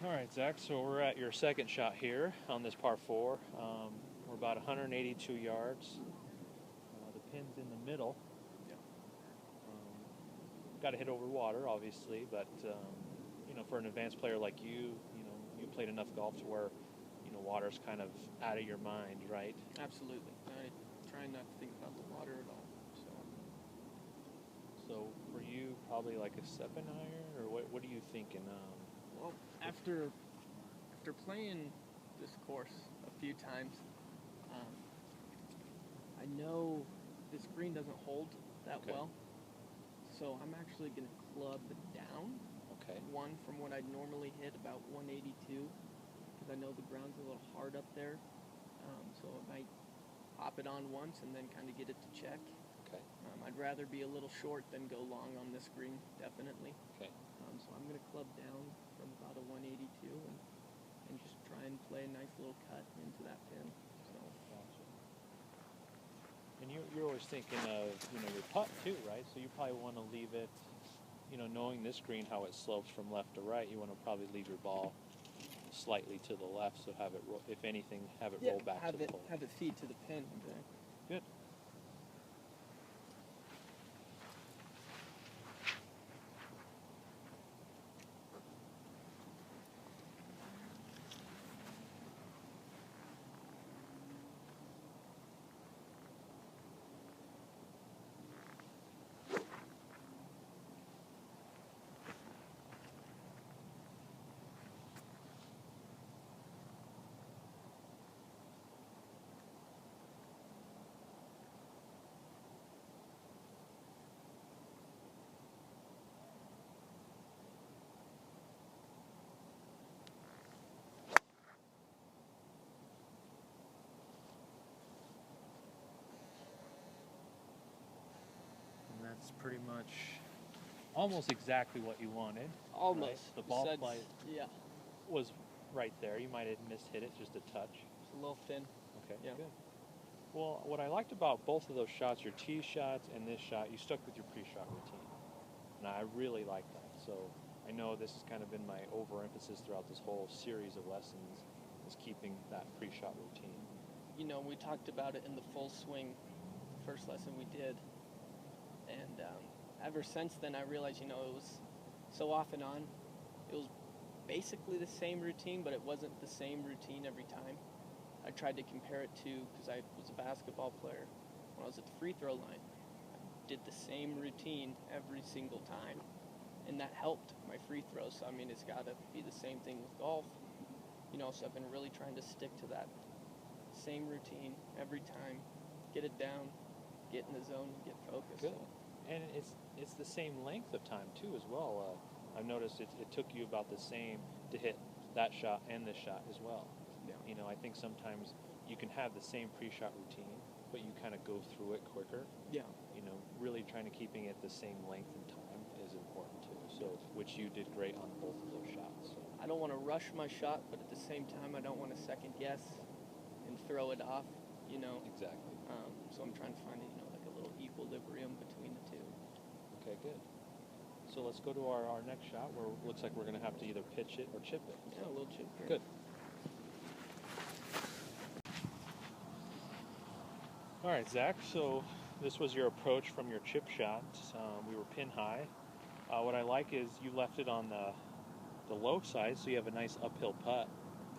All right, Zach, so we're at your second shot here on this par 4. We're about 182 yards. The pin's in the middle. Yeah. Got to hit over water, obviously, but for an advanced player like you played enough golf to where, water's kind of out of your mind, right? Absolutely. I try not to think about the water at all. So for you, probably like a 7 iron, or what are you thinking? Well, after playing this course a few times, I know this green doesn't hold that well, so I'm actually going to club down. Okay. One from what I'd normally hit, about 182, because I know the ground's a little hard up there, so I might hop it on once and then kind of get it to check. Okay. I'd rather be a little short than go long on this green, definitely. Okay. So I'm going to club down from about a 182 and just try and play a nice little cut into that pin. So. Gotcha. And you're always thinking of your putt too, right? So you probably want to leave it, knowing this green how it slopes from left to right. You want to probably leave your ball slightly to the left, so have it, if anything, have it roll back to the hole. Have it feed to the pin. Exactly. Good. And that's pretty much almost exactly what you wanted. Almost. Right? The ball flight Yeah. was right there. You might have mishit it just a touch. It's a little thin. Okay, yeah. Good. Well, what I liked about both of those shots, your tee shots and this shot, you stuck with your pre-shot routine. And I really like that. So I know this has kind of been my overemphasis throughout this whole series of lessons, is keeping that pre-shot routine. We talked about it in the full swing first lesson we did. And ever since then, I realized, it was so off and on. It was basically the same routine, but it wasn't the same routine every time. I tried to compare it to, because I was a basketball player, when I was at the free throw line. I did the same routine every single time, and that helped my free throws. So, it's got to be the same thing with golf. So I've been really trying to stick to that same routine every time, get it down, get in the zone, and get focused. Good. And it's the same length of time, too, as well. I've noticed it took you about the same to hit that shot and this shot as well. Yeah. I think sometimes you can have the same pre-shot routine, but you kind of go through it quicker. Yeah. Really trying to keeping it the same length and time is important too. So, which you did great on both of those shots. So. I don't want to rush my shot, but at the same time, I don't want to second guess and throw it off. Exactly. So I'm trying to find like a little equilibrium between the two. Okay, good. So let's go to our next shot, where it looks like we're going to have to either pitch it or chip it. Yeah, a little chip here. Good. All right, Zach, so this was your approach from your chip shot. We were pin high. What I like is you left it on the low side, so you have a nice uphill putt,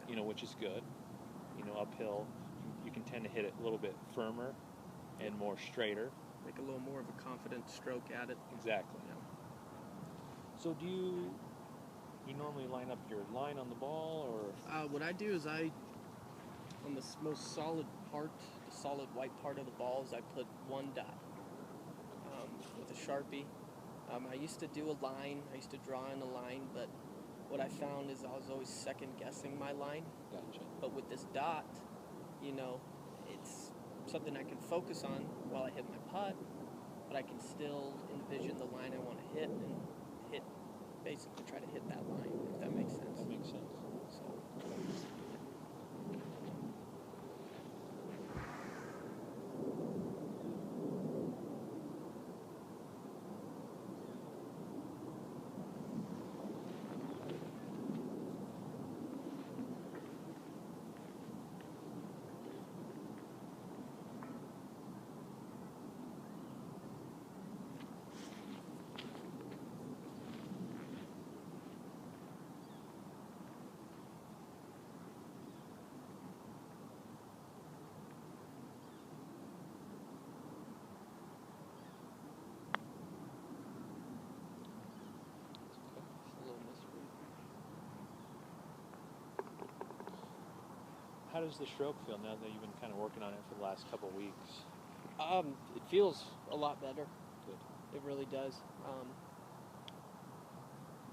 which is good. Uphill, you can tend to hit it a little bit firmer and more straighter. Make a little more of a confident stroke at it. Exactly. Yeah. So do you normally line up your line on the ball, or? What I do is on the most solid part, the solid white part of the balls, I put one dot with a Sharpie. I used to do a line. I used to draw in a line, but what I found is I was always second-guessing my line. Gotcha. But with this dot, it's something I can focus on while I hit my putt, but I can still envision the line I want to hit and basically try to hit that line, if that makes sense. That makes sense. So. how does the stroke feel now that you've been kind of working on it for the last couple of weeks? It feels a lot better. Good. It really does.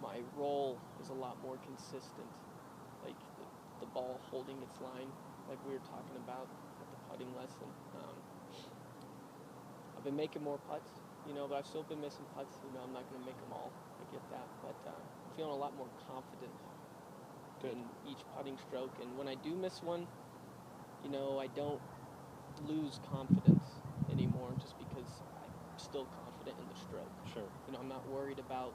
My roll is a lot more consistent. Like the ball holding its line, like we were talking about at the putting lesson. I've been making more putts, but I've still been missing putts. I'm not going to make them all. I get that, but I'm feeling a lot more confident Good. in each putting stroke. And when I do miss one, I don't lose confidence anymore just because I'm still confident in the stroke. Sure. I'm not worried about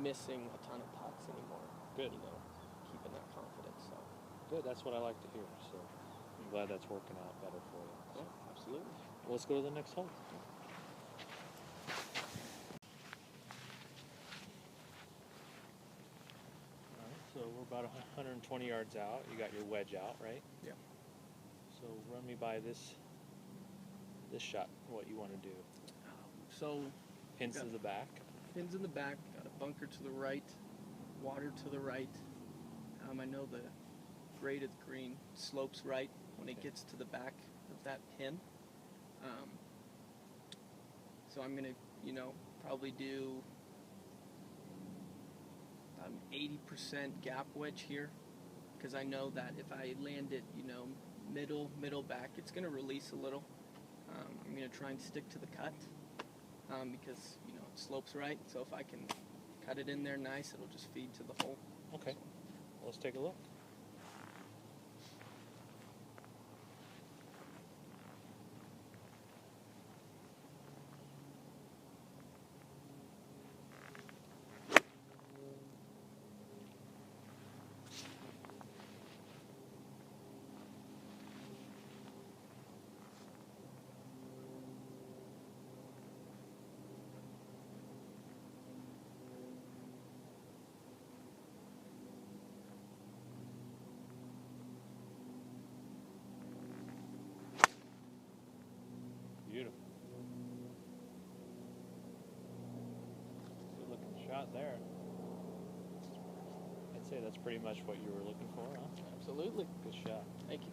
missing a ton of putts anymore. Good. Keeping that confidence. So. Good. That's what I like to hear. So I'm glad that's working out better for you. So. Yeah, absolutely. Well, let's go to the next hole. All right, so we're about 120 yards out. You got your wedge out, right? Yeah. So run me by this shot, what you want to do. So Pins to the back. Pins in the back, got a bunker to the right, water to the right. I know the grade of the green slopes right when it gets to the back of that pin. So I'm going to, probably do 80% gap wedge here, because I know that if I land it, middle back, it's going to release a little. I'm going to try and stick to the cut because, it slopes right. So if I can cut it in there nice, it'll just feed to the hole. Okay. Well, let's take a look. Beautiful. Good looking shot there. I'd say that's pretty much what you were looking for, huh? Absolutely. Good shot. Thank you.